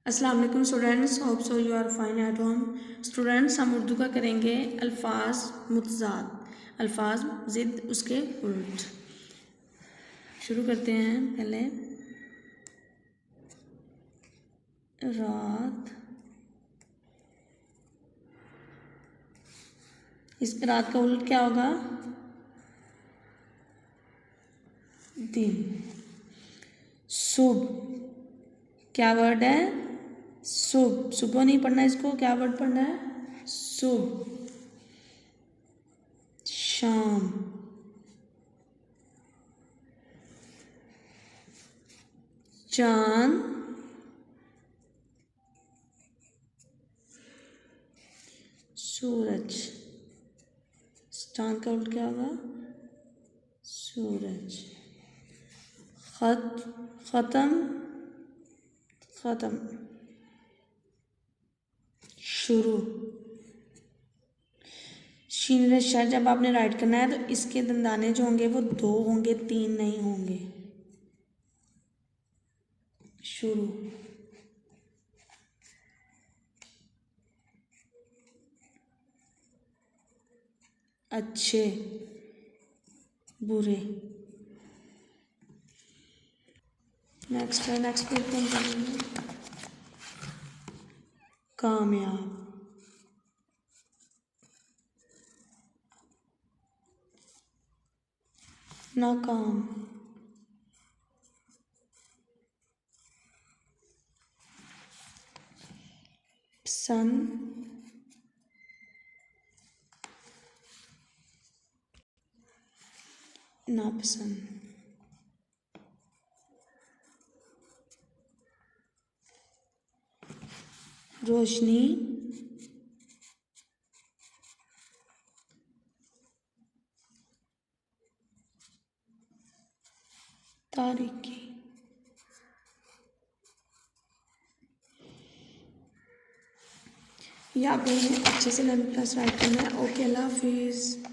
अस्सलाम वालेकुम students, hope so you are fine at home. Students, हम उर्दू का करेंगे अल्फाज मुतज़ाद, अल्फाज ज़िद उसके उल्ट। शुरू करते हैं। पहले रात, इस रात का उल्ट क्या होगा? दिन। सुबह, क्या वर्ड है? सुबह। सुबह नहीं पढ़ना, इसको क्या वर्ड पढ़ना है? सुबह। शाम, चांद, सूरज। चांद का उल्ट क्या होगा? सूरज। खत्म, खत्म, शुरू। शीन शर जब आपने राइट करना है तो इसके दंदाने जो होंगे वो 2 होंगे, 3 नहीं होंगे। शुरू, अच्छे, बुरे। नेक्स्ट है, नेक्स्ट देखते हैं। कामयाब, नाकाम, पसंद, नापसंद। रोशनी, तारीकी। ये आप अच्छे से 11+ राइट करना है। ओके, अल्लाह हाफिज़।